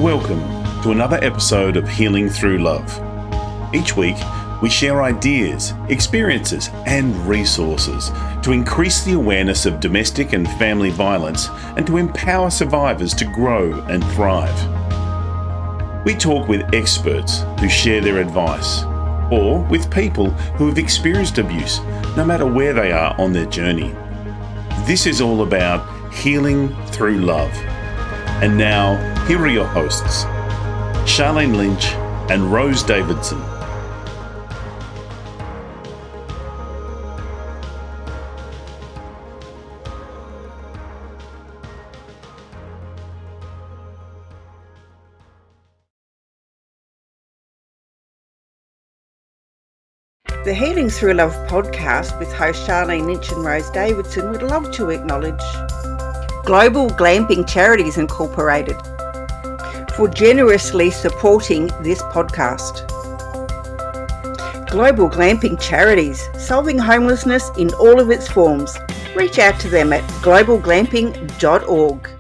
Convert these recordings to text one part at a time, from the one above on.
Welcome to another episode of Healing Through Love. Each week, we share ideas, experiences, and resources to increase the awareness of domestic and family violence and to empower survivors to grow and thrive. We talk with experts who share their advice, or with people who have experienced abuse, no matter where they are on their journey. This is all about healing through love. And now, here are your hosts, Charlene Lynch and Rose Davidson. The Healing Through Love podcast with host Charlene Lynch and Rose Davidson would love to acknowledge Global Glamping Charities Incorporated for generously supporting this podcast. Global Glamping Charities, solving homelessness in all of its forms. Reach out to them at globalglamping.org.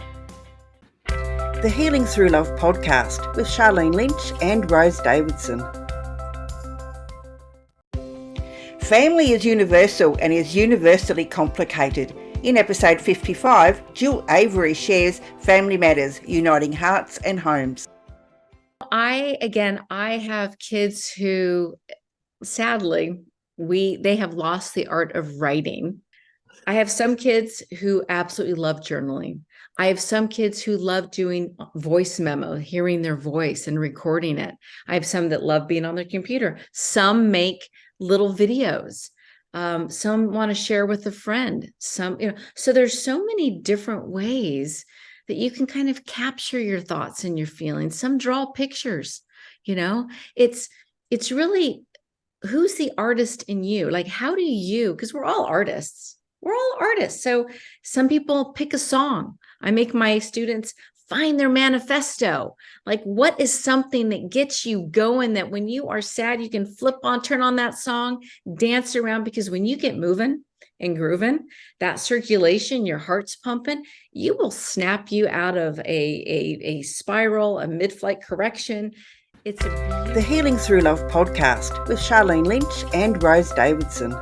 The Healing Through Love podcast with Charlene Lynch and Rose Davidson. Family is universal and is universally complicated. In episode 55, Jill Avery shares Family Matters, Uniting Hearts and Homes. I have kids who, sadly, they have lost the art of writing. I have some kids who absolutely love journaling. I have some kids who love doing voice memo, hearing their voice and recording it. I have some that love being on their computer. Some make little videos. Some want to share with a friend. So there's so many different ways that you can kind of capture your thoughts and your feelings. Some draw pictures, it's really, who's the artist in you? Like, how do you, because we're all artists. So some people pick a song. I make my students find their manifesto. Like, what is something that gets you going, that when you are sad, you can turn on that song, dance around, because when you get moving and grooving, that circulation, your heart's pumping, you will snap you out of a spiral, a mid-flight correction. It's The Healing Through Love podcast with Charlene Lynch and Rose Davidson.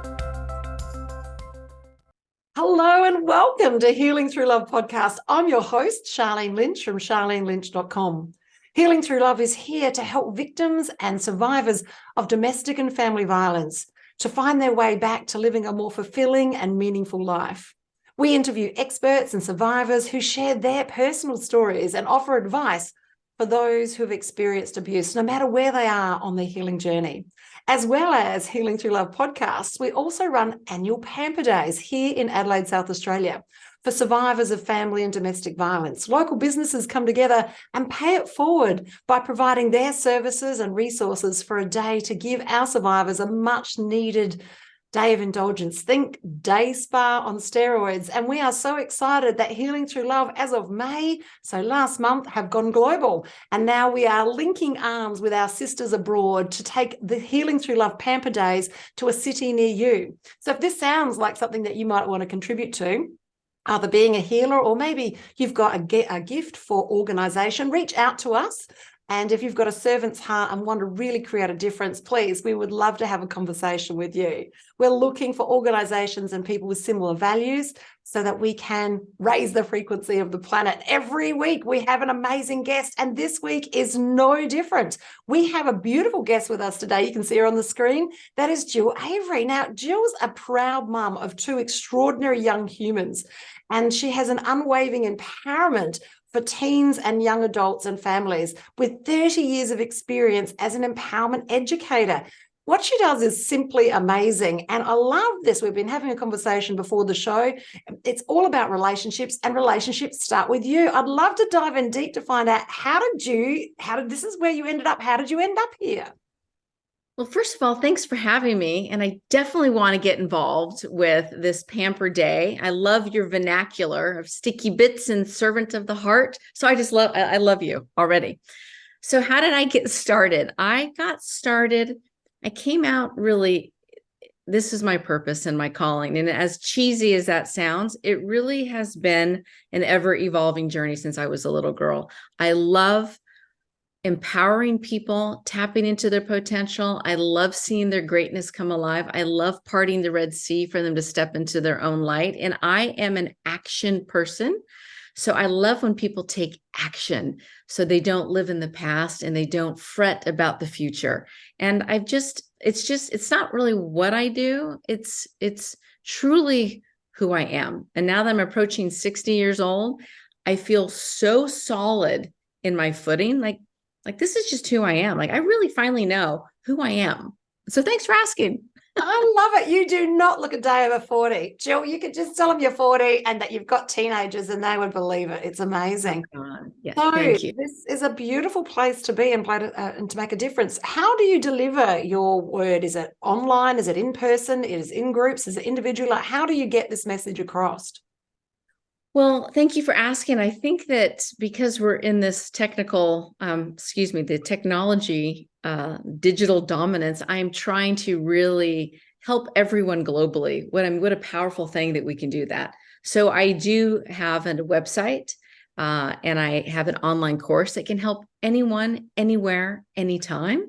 Hello and welcome to Healing Through Love podcast. I'm your host, Charlene Lynch from charlenelynch.com. Healing Through Love is here to help victims and survivors of domestic and family violence to find their way back to living a more fulfilling and meaningful life. We interview experts and survivors who share their personal stories and offer advice for those who have experienced abuse, no matter where they are on their healing journey. As well as Healing Through Love podcasts, we also run annual Pamper Days here in Adelaide, South Australia, for survivors of family and domestic violence. Local businesses come together and pay it forward by providing their services and resources for a day to give our survivors a much needed day of indulgence. Think day spa on steroids. And we are so excited that Healing Through Love, as of May, so last month, have gone global. And now we are linking arms with our sisters abroad to take the Healing Through Love Pamper Days to a city near you. So if this sounds like something that you might want to contribute to, either being a healer or maybe you've got a gift for organisation, reach out to us. And if you've got a servant's heart and want to really create a difference, please, we would love to have a conversation with you. We're looking for organisations and people with similar values so that we can raise the frequency of the planet. Every week we have an amazing guest, and this week is no different. We have a beautiful guest with us today. You can see her on the screen. That is Jill Avery. Now, Jill's a proud mum of two extraordinary young humans, and she has an unwavering empowerment for teens and young adults and families with 30 years of experience as an empowerment educator. What she does is simply amazing. And I love this. We've been having a conversation before the show. It's all about relationships, and relationships start with you. I'd love to dive in deep to find out this is where you ended up. How did you end up here? Well, first of all, thanks for having me. And I definitely want to get involved with this Pamper Day. I love your vernacular of sticky bits and servant of the heart. So I love you already. So how did I get started? I came out really, this is my purpose and my calling. And as cheesy as that sounds, it really has been an ever evolving journey since I was a little girl. I love empowering people, tapping into their potential. I love seeing their greatness come alive. I love parting the Red Sea for them to step into their own light. And I am an action person. So I love when people take action so they don't live in the past and they don't fret about the future. And it's not really what I do. It's truly who I am. And now that I'm approaching 60 years old, I feel so solid in my footing. Like this is just who I am. Like I really finally know who I am. So thanks for asking. I love it. You do not look a day over 40. Jill, you could just tell them you're 40 and that you've got teenagers and they would believe it. It's amazing. Yes, so thank you. This is a beautiful place to be and to make a difference. How do you deliver your word? Is it online? Is it in person? Is it in groups? Is it individual? Like, how do you get this message across? Well, thank you for asking. I think that because we're in this the technology, digital dominance, I'm trying to really help everyone globally. What a powerful thing that we can do that. So I do have a website, and I have an online course that can help anyone, anywhere, anytime.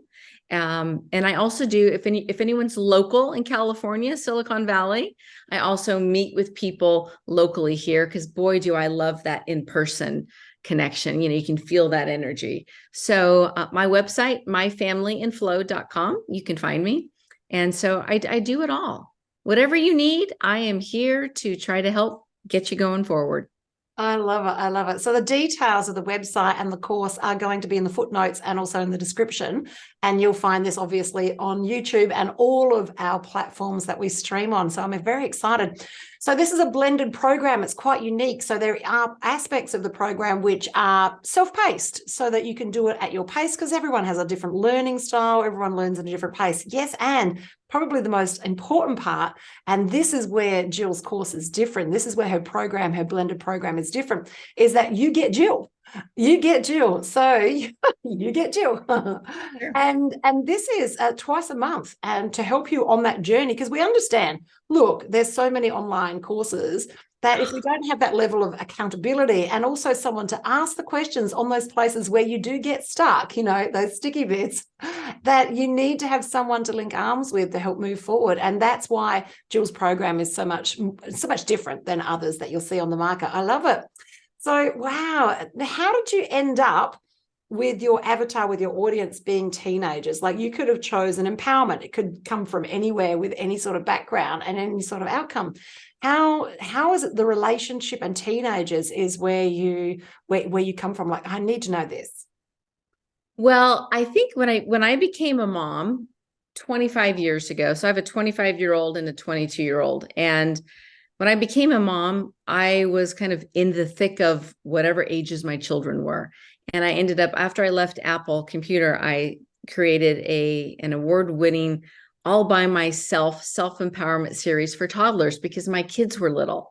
And I also do, if anyone's local in California, Silicon Valley, I also meet with people locally here because boy, do I love that in-person connection. You can feel that energy. So my website, myfamilyinflow.com, you can find me. And so I do it all. Whatever you need, I am here to try to help get you going forward. I love it. I love it. So the details of the website and the course are going to be in the footnotes and also in the description. And you'll find this obviously on YouTube and all of our platforms that we stream on. So I'm very excited. So this is a blended program. It's quite unique. So there are aspects of the program which are self-paced so that you can do it at your pace because everyone has a different learning style. Everyone learns at a different pace. Yes, and probably the most important part, and this is where Jill's course is different. This is where her blended program is different, is that you get Jill. You get Jill. So you get Jill. Sure. And this is twice a month and to help you on that journey because we understand, look, there's so many online courses that if we don't have that level of accountability and also someone to ask the questions on those places where you do get stuck, those sticky bits, that you need to have someone to link arms with to help move forward. And that's why Jill's program is so much different than others that you'll see on the market. I love it. So, wow. How did you end up with your avatar, with your audience being teenagers? Like you could have chosen empowerment. It could come from anywhere with any sort of background and any sort of outcome. How is it the relationship and teenagers is where you come from? Like, I need to know this. Well, I think when I became a mom 25 years ago, so I have a 25-year-old and a 22-year-old, and when I became a mom, I was kind of in the thick of whatever ages my children were. And I ended up, after I left Apple Computer, I created an award-winning, all by myself, self-empowerment series for toddlers because my kids were little.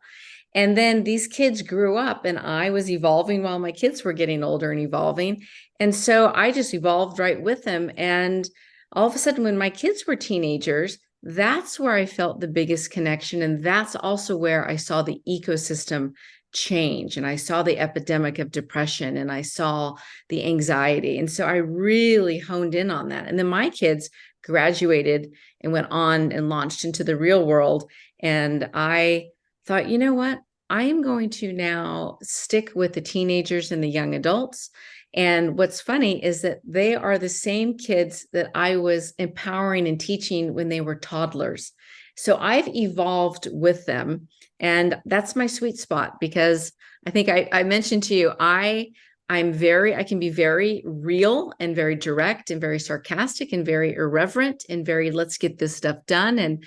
And then these kids grew up and I was evolving while my kids were getting older and evolving. And so I just evolved right with them. And all of a sudden, when my kids were teenagers, that's where I felt the biggest connection. And that's also where I saw the ecosystem change. And I saw the epidemic of depression and I saw the anxiety. And so I really honed in on that. And then my kids graduated and went on and launched into the real world. And I thought, you know what? I am going to now stick with the teenagers and the young adults. And what's funny is that they are the same kids that I was empowering and teaching when they were toddlers. So I've evolved with them. And that's my sweet spot because I think I mentioned to you, I can be very real and very direct and very sarcastic and very irreverent and very, let's get this stuff done. And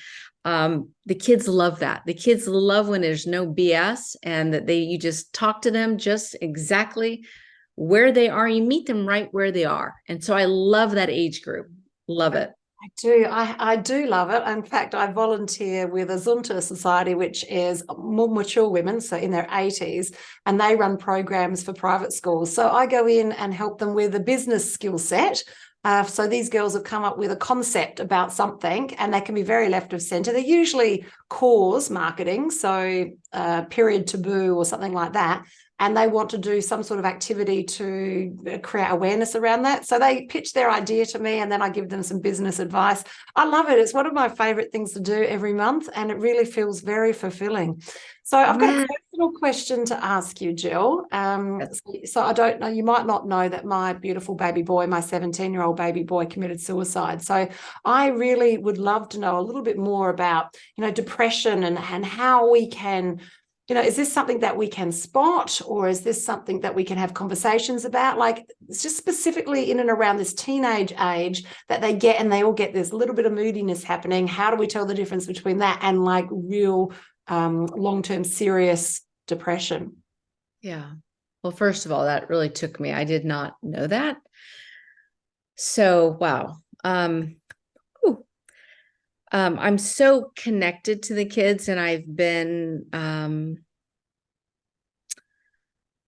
the kids love that. The kids love when there's no BS and that you just talk to them just exactly where they are. You meet them right where they are. And so I love that age group. Love it. I do. I do love it. In fact, I volunteer with a Zunta Society, which is more mature women, so in their 80s, and they run programs for private schools. So I go in and help them with a business skill set. So these girls have come up with a concept about something and they can be very left of center. They're usually cause marketing, so period taboo or something like that. and they want to do some sort of activity to create awareness around that. So they pitch their idea to me, and then I give them some business advice. I love it. It's one of my favorite things to do every month, and it really feels very fulfilling. So I've got a personal question to ask you, Jill. So I don't know, you might not know that my beautiful baby boy, my 17-year-old baby boy, committed suicide. So I really would love to know a little bit more about, depression and how we can, is this something that we can spot, or is this something that we can have conversations about? Like, it's just specifically in and around this teenage age that they get, and they all get this little bit of moodiness happening. How do we tell the difference between that and like real long-term serious depression? Yeah. Well, first of all, that really took me. I did not know that. So, wow. I'm so connected to the kids, and I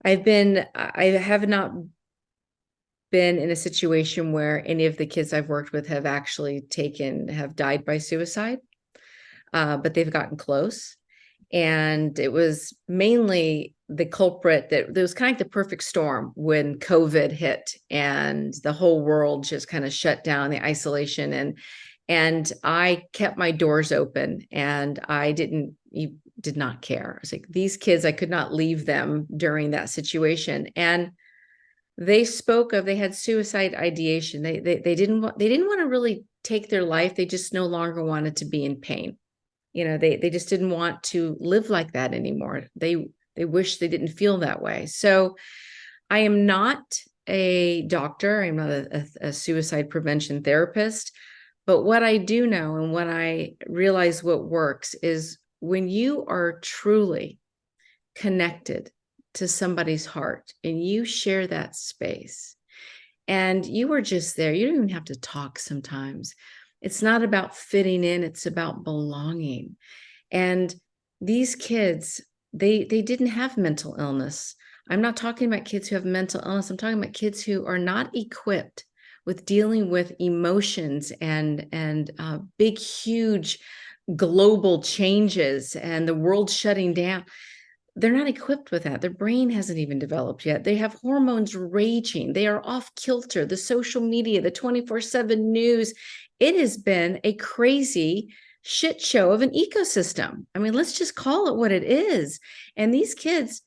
have not been in a situation where any of the kids I've worked with have actually have died by suicide, but they've gotten close. And it was mainly the culprit that there was kind of like the perfect storm when COVID hit and the whole world just kind of shut down, the isolation. And I kept my doors open, and I did not care. I was like, these kids, I could not leave them during that situation. And they had suicide ideation. They didn't want to really take their life. They just no longer wanted to be in pain. They just didn't want to live like that anymore. They wish they didn't feel that way. So I am not a doctor. I'm not a suicide prevention therapist. But what I do know, and what I realize what works, is when you are truly connected to somebody's heart and you share that space and you are just there, you don't even have to talk sometimes. It's not about fitting in, it's about belonging. And these kids, they didn't have mental illness. I'm not talking about kids who have mental illness. I'm talking about kids who are not equipped with dealing with emotions and big, huge global changes and the world shutting down. They're not equipped with that. Their brain hasn't even developed yet. They have hormones raging. They are off kilter. The social media, the 24/7 news, it has been a crazy shit show of an ecosystem. I mean, let's just call it what it is. And these kids,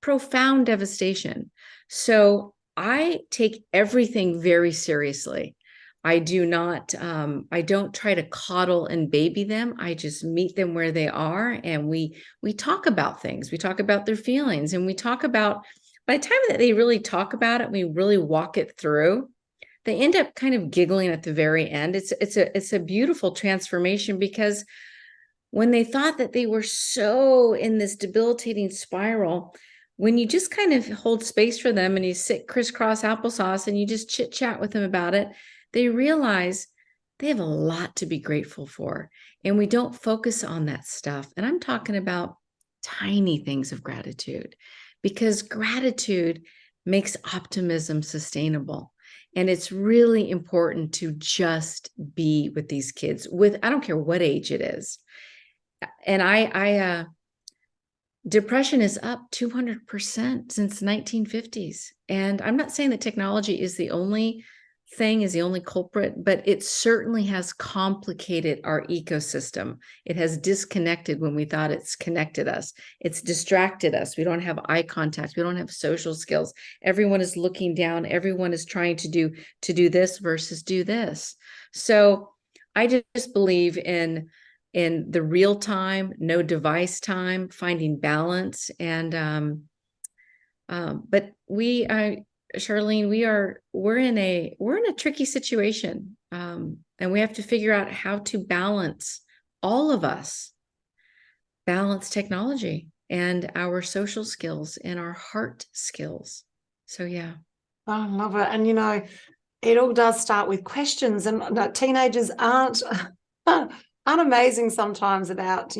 profound devastation. So I take everything very seriously. I don't try to coddle and baby them. I just meet them where they are, and we talk about things. We talk about their feelings, and we talk about, by the time that they really talk about it, we really walk it through, they end up kind of giggling at the very end. It's a beautiful transformation, because when they thought that they were so in this debilitating spiral, when you just kind of hold space for them and you sit crisscross applesauce and you just chit chat with them about it, they realize they have a lot to be grateful for. And we don't focus on that stuff. And I'm talking about tiny things of gratitude, because gratitude makes optimism sustainable. And it's really important to just be with these kids I don't care what age it is. And depression is up 200% since the 1950s. And I'm not saying that technology is the only culprit, but it certainly has complicated our ecosystem. It has disconnected when we thought it's connected us. It's distracted us. We don't have eye contact. We don't have social skills. Everyone is looking down. Everyone is trying to do this versus do this. So I just believe in the real time, no device time, finding balance. And but Charlene, we're in a tricky situation, and we have to figure out how to balance, all of us, balance technology and our social skills and our heart skills. So yeah. I love it. And it all does start with questions, and teenagers aren't amazing sometimes about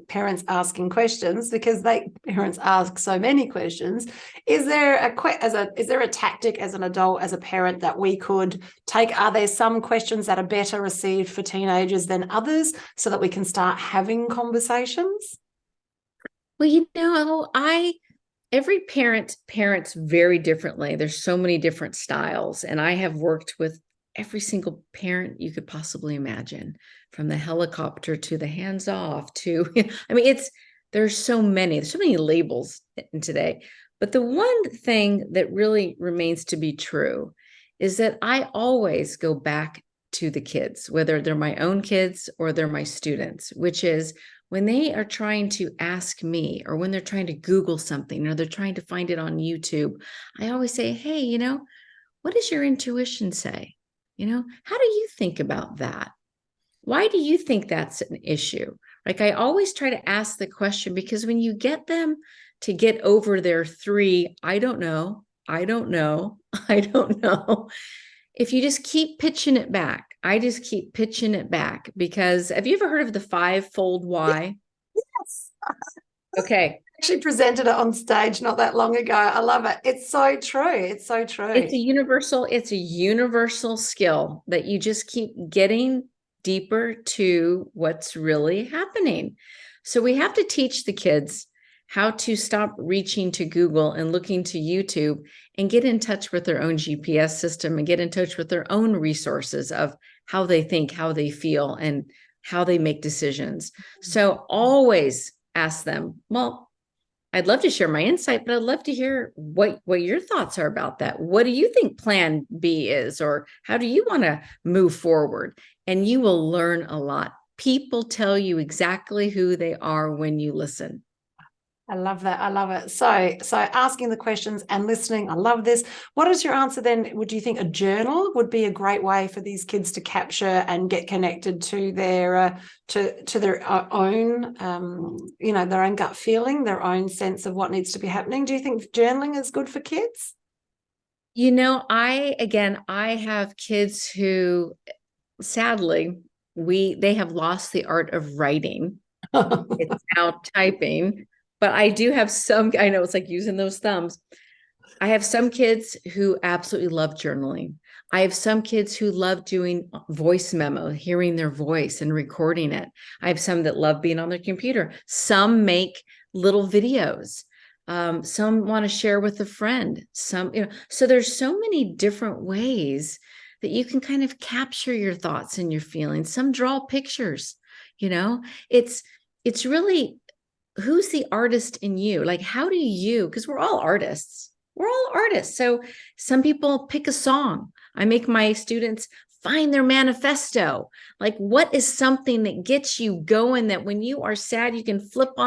parents asking questions, because parents ask so many questions. Is there a tactic as an adult, as a parent, that we could take? Are there some questions that are better received for teenagers than others, so that we can start having conversations? Well, every parent parents very differently. There's so many different styles. And I have worked with every single parent you could possibly imagine, from the helicopter to the hands off to, I mean, there's so many labels in today. But the one thing that really remains to be true is that I always go back to the kids, whether they're my own kids or they're my students, which is when they are trying to ask me, or when they're trying to Google something, or they're trying to find it on YouTube, I always say, hey, what does your intuition say? How do you think about that? Why do you think that's an issue? Like, I always try to ask the question, because when you get them to get over their I don't know, I don't know, I don't know, if you just keep pitching it back, I just keep pitching it back. Because have you ever heard of the five-fold why? Yes. Okay. Actually presented it on stage not that long ago. I love it. It's so true. It's so true. It's a universal skill that you just keep getting deeper to what's really happening. So we have to teach the kids how to stop reaching to Google and looking to YouTube, and get in touch with their own GPS system, and get in touch with their own resources of how they think, how they feel, and how they make decisions. So always ask them, well, I'd love to share my insight, but I'd love to hear what your thoughts are about that. What do you think plan B is, or how do you want to move forward? And you will learn a lot. People tell you exactly who they are when you listen. I love that. I love it. So asking the questions and listening. I love this. What is your answer then? Would you think a journal would be a great way for these kids to capture and get connected to their to their own their own gut feeling, their own sense of what needs to be happening? Do you think journaling is good for kids? I have kids who, sadly, they have lost the art of writing. It's now typing. But I do have some, I know it's like using those thumbs. I have some kids who absolutely love journaling. I have some kids who love doing voice memo, hearing their voice and recording it. I have some that love being on their computer. Some make little videos. Some want to share with a friend. Some, so there's so many different ways that you can kind of capture your thoughts and your feelings. Some draw pictures, it's really, who's the artist in you? Like, how do you, because we're all artists. So some people pick a song. I make my students find their manifesto. Like, what is something that gets you going, that when you are sad, you can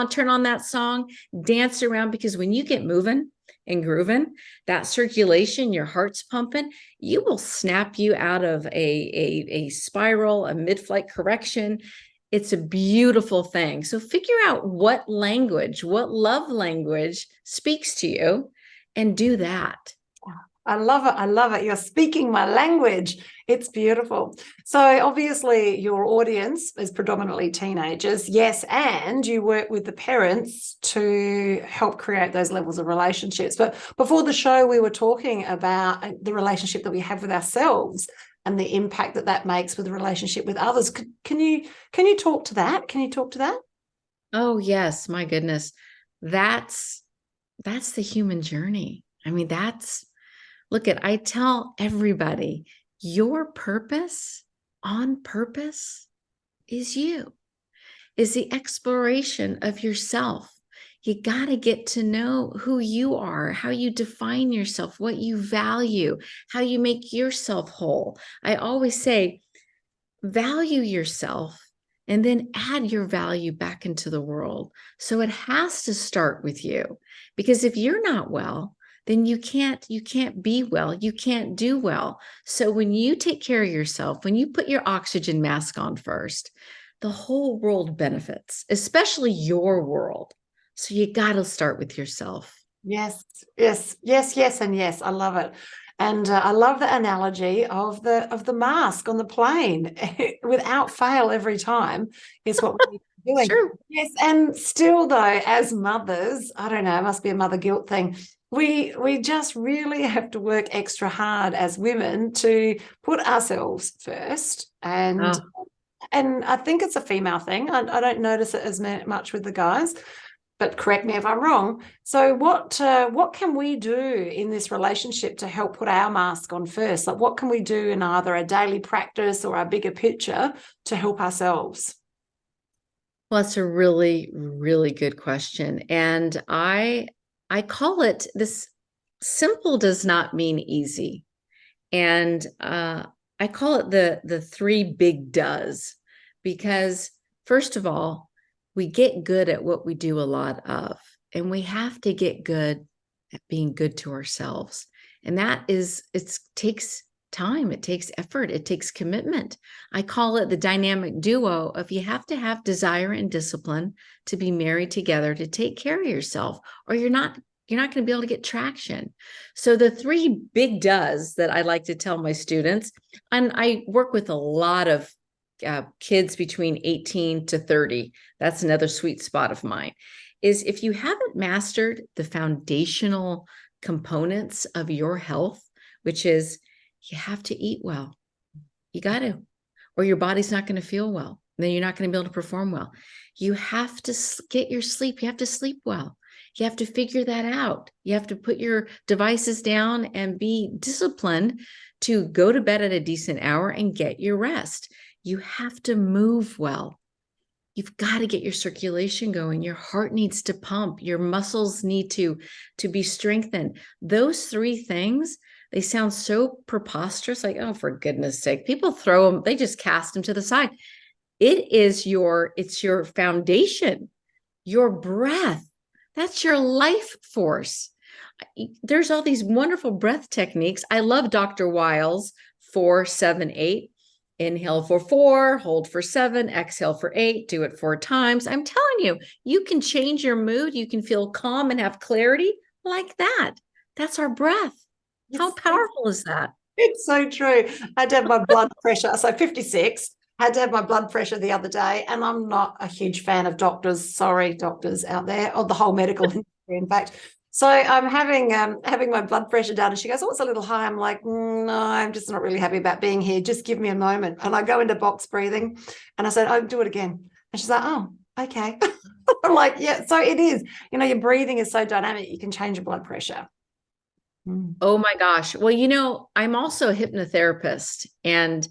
turn on that song, dance around, because when you get moving and grooving, that circulation, your heart's pumping, you will snap you out of a spiral, a mid-flight correction. It's a beautiful thing. So figure out what love language speaks to you, and do that. I love it. I love it. You're speaking my language. It's beautiful. So obviously your audience is predominantly teenagers. Yes. And you work with the parents to help create those levels of relationships. But before the show, we were talking about the relationship that we have with ourselves and the impact that makes with the relationship with others. Can you talk to that? Can you talk to that? Oh, yes. My goodness. That's the human journey. I mean, I tell everybody, your purpose on purpose is the exploration of yourself. You got to get to know who you are, how you define yourself, what you value, how you make yourself whole. I always say, value yourself and then add your value back into the world. So it has to start with you, because if you're not well, then you can't be well, you can't do well. So when you take care of yourself, when you put your oxygen mask on first, the whole world benefits, especially your world. So you got to start with yourself. Yes, and yes. I love it. And I love the analogy of the mask on the plane. Without fail, every time is what we're doing. Sure. Yes, and still though, as mothers, I don't know, it must be a mother guilt thing. We just really have to work extra hard as women to put ourselves first. And I think it's a female thing. I don't notice it as much with the guys. but correct me if I'm wrong. So what can we do in this relationship to help put our mask on first? Like, what can we do in either a daily practice or a bigger picture to help ourselves? Well, that's a really, really good question. And I call it this. Simple does not mean easy. And I call it the three big does, because first of all, we get good at what we do a lot of, and we have to get good at being good to ourselves. And that is, it takes time, it takes effort, it takes commitment. I call it the dynamic duo of you have to have desire and discipline to be married together to take care of yourself, or you're not going to be able to get traction. So the three big does that I like to tell my students, and I work with a lot of kids between 18 to 30. That's another sweet spot of mine, is if you haven't mastered the foundational components of your health, which is you have to eat well. You got to, or your body's not going to feel well. Then you're not going to be able to perform well. You have to get your sleep. You have to sleep well. You have to figure that out. You have to put your devices down and be disciplined to go to bed at a decent hour and get your rest. You have to move well. You've got to get your circulation going. Your heart needs to pump. Your muscles need to be strengthened. Those three things, they sound so preposterous, like, oh, for goodness sake, people throw them, they just cast them to the side. It's your foundation, your breath. That's your life force. There's all these wonderful breath techniques. I love Dr. Wiles, 4, 7, 8. Inhale for 4, hold for 7, exhale for 8, do it 4 times. I'm telling you, you can change your mood. You can feel calm and have clarity like that. That's our breath. How powerful is that? It's so true. I had to have my blood pressure. So 56, had to have my blood pressure the other day. And I'm not a huge fan of doctors. Sorry, doctors out there, or the whole medical industry, in fact. So I'm having my blood pressure down, and she goes, oh, it's a little high. I'm like, no, I'm just not really happy about being here. Just give me a moment. And I go into box breathing, and I said, oh, do it again. And she's like, oh, okay. I'm like, yeah, so it is. Your breathing is so dynamic. You can change your blood pressure. Oh my gosh. Well, I'm also a hypnotherapist, and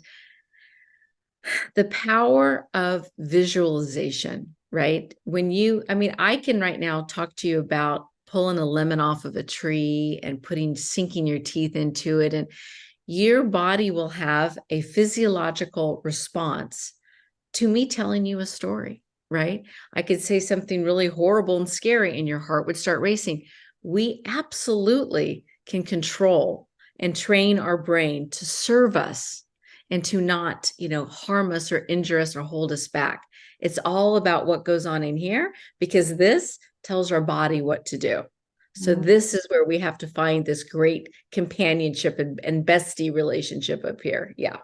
the power of visualization, right? I can right now talk to you about pulling a lemon off of a tree and sinking your teeth into it. And your body will have a physiological response to me telling you a story, right? I could say something really horrible and scary and your heart would start racing. We absolutely can control and train our brain to serve us and to not, harm us or injure us or hold us back. It's all about what goes on in here, because this tells our body what to do. So this is where we have to find this great companionship and bestie relationship up here. Yeah.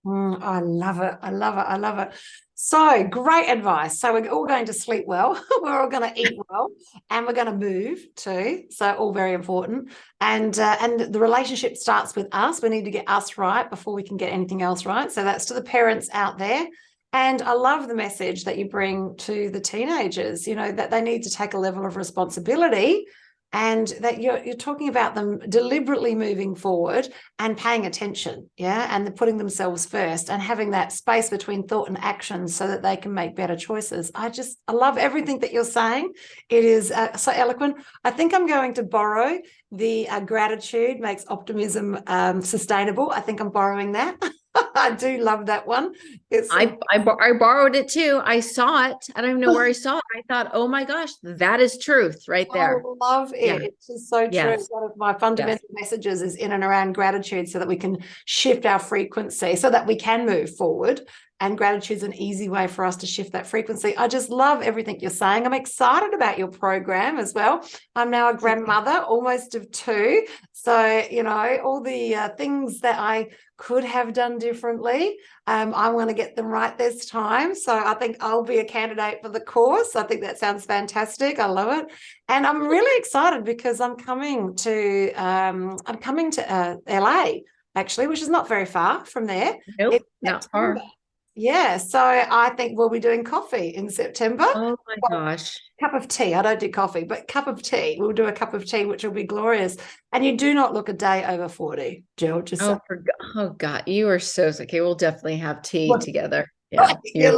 I love it. I love it. I love it. So great advice. So we're all going to sleep well. We're all going to eat well, and we're going to move too. So all very important. And the relationship starts with us. We need to get us right before we can get anything else right. So that's to the parents out there. And I love the message that you bring to the teenagers, that they need to take a level of responsibility, and that you're talking about them deliberately moving forward and paying attention, and putting themselves first and having that space between thought and action so that they can make better choices. I love everything that you're saying. It is so eloquent. I think I'm going to borrow the gratitude makes optimism sustainable. I think I'm borrowing that. I do love that one. I borrowed it too. I saw it. I don't even know where I saw it. I thought, oh my gosh, that is truth right there. I love it. Yeah. It's just so true. Yes. One of my fundamental messages is in and around gratitude, so that we can shift our frequency so that we can move forward. And gratitude is an easy way for us to shift that frequency. I just love everything you're saying. I'm excited about your program as well. I'm now a grandmother, almost of 2. So, all the things that I could have done differently, I want to get them right this time. So I think I'll be a candidate for the course. I think that sounds fantastic. I love it. And I'm really excited because I'm coming to LA, actually, which is not very far from there. Nope, not far. Yeah. So I think we'll be doing coffee in September. Oh my gosh. Cup of tea. I don't do coffee, but cup of tea. We'll do a cup of tea, which will be glorious. And you do not look a day over 40, Jill. Just Oh God, you are so okay. We'll definitely have tea together. Yeah, Yeah,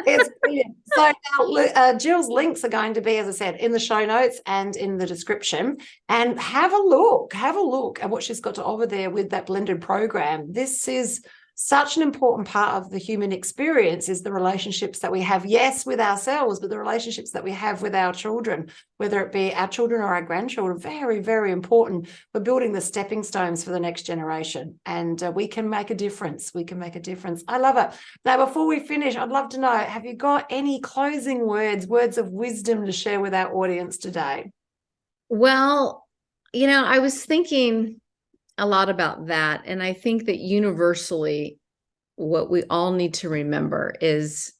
it's brilliant. So now, Jill's links are going to be, as I said, in the show notes and in the description. And have a look at what she's got to offer there with that blended program. This is such an important part of the human experience, is the relationships that we have, yes, with ourselves, but the relationships that we have with our children, whether it be our children or our grandchildren. Very, very important for building the stepping stones for the next generation. And we can make a difference. I love it. Now, before we finish, I'd love to know, have you got any closing words of wisdom to share with our audience today? Well, I was thinking a lot about that. And I think that universally, what we all need to remember is,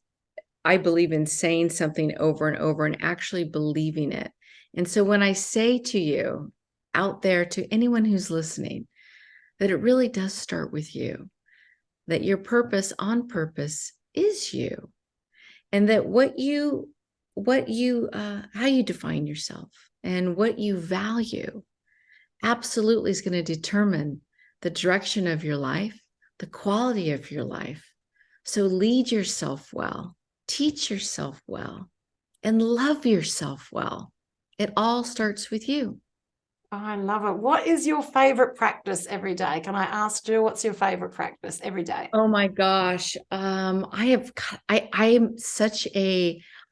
I believe in saying something over and over and actually believing it. And so when I say to you out there, to anyone who's listening, that it really does start with you, that your purpose on purpose is you, and that how you define yourself and what you value absolutely is going to determine the direction of your life, the quality of your life. So lead yourself well, teach yourself well, and love yourself well. It all starts with you. I love it. What is your favorite practice every day? Can I ask you, what's your favorite practice every day? Oh my gosh. I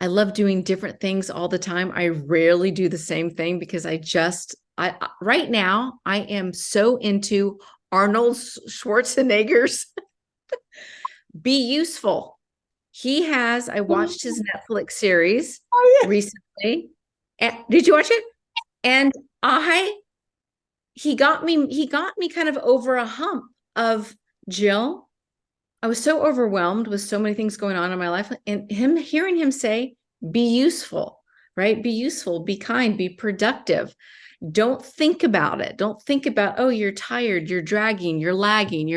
love doing different things all the time. I rarely do the same thing because right now I am so into Arnold Schwarzenegger's Be Useful. I watched his Netflix series recently. Did you watch it? And he got me kind of over a hump of, Jill, I was so overwhelmed with so many things going on in my life, and hearing him say, be useful, right? Be useful, be kind, be productive. Don't think about it. Don't think about, oh, you're tired, you're dragging, you're lagging,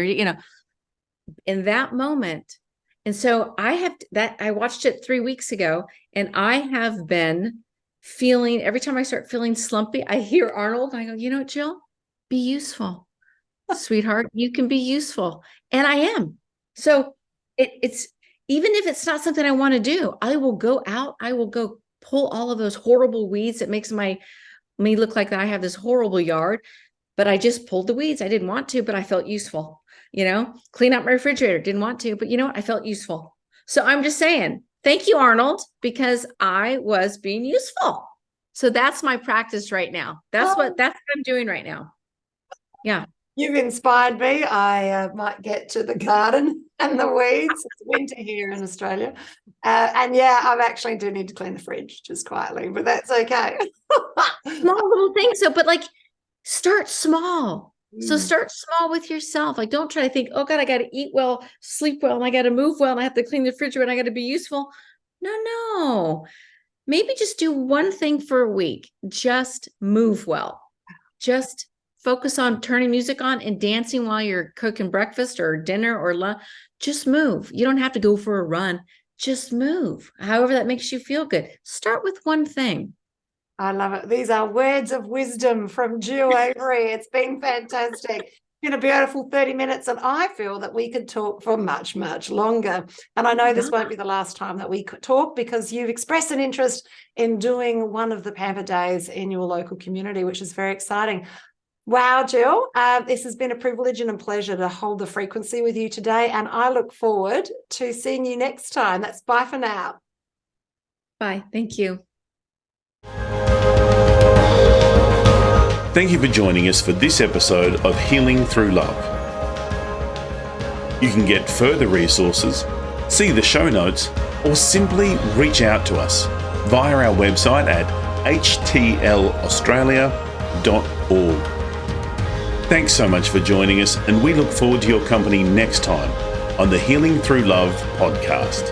in that moment. And so I watched it 3 weeks ago, and I have been feeling, every time I start feeling slumpy, I hear Arnold, and I go, Jill, be useful, sweetheart. You can be useful. And I am. So it's, even if it's not something I want to do, I will go out, I will go pull all of those horrible weeds that makes me look like that I have this horrible yard, but I just pulled the weeds. I didn't want to, but I felt useful, clean out my refrigerator. Didn't want to, but I felt useful. So I'm just saying, thank you, Arnold, because I was being useful. So that's my practice right now. That's what I'm doing right now. Yeah. You've inspired me. I might get to the garden and the weeds. It's winter here in Australia. And I actually do need to clean the fridge just quietly, but that's okay. Small little things. So, but start small. So start small with yourself. Don't try to think, oh God, I got to eat well, sleep well, and I got to move well, and I have to clean the refrigerator, and I got to be useful. No. Maybe just do one thing for a week. Just move well. Just focus on turning music on and dancing while you're cooking breakfast or dinner or lunch. Just move. You don't have to go for a run. Just move. However that makes you feel good. Start with one thing. I love it. These are words of wisdom from Jill Avery. It's been fantastic. It's been a beautiful 30 minutes, and I feel that we could talk for much, much longer. And I know this won't be the last time that we could talk, because you've expressed an interest in doing one of the Pamper Days in your local community, which is very exciting. Wow, Jill, this has been a privilege and a pleasure to hold the frequency with you today, and I look forward to seeing you next time. That's bye for now. Bye. Thank you. Thank you for joining us for this episode of Healing Through Love. You can get further resources, see the show notes, or simply reach out to us via our website at htlaustralia.org. Thanks so much for joining us, and we look forward to your company next time on the Healing Through Love podcast.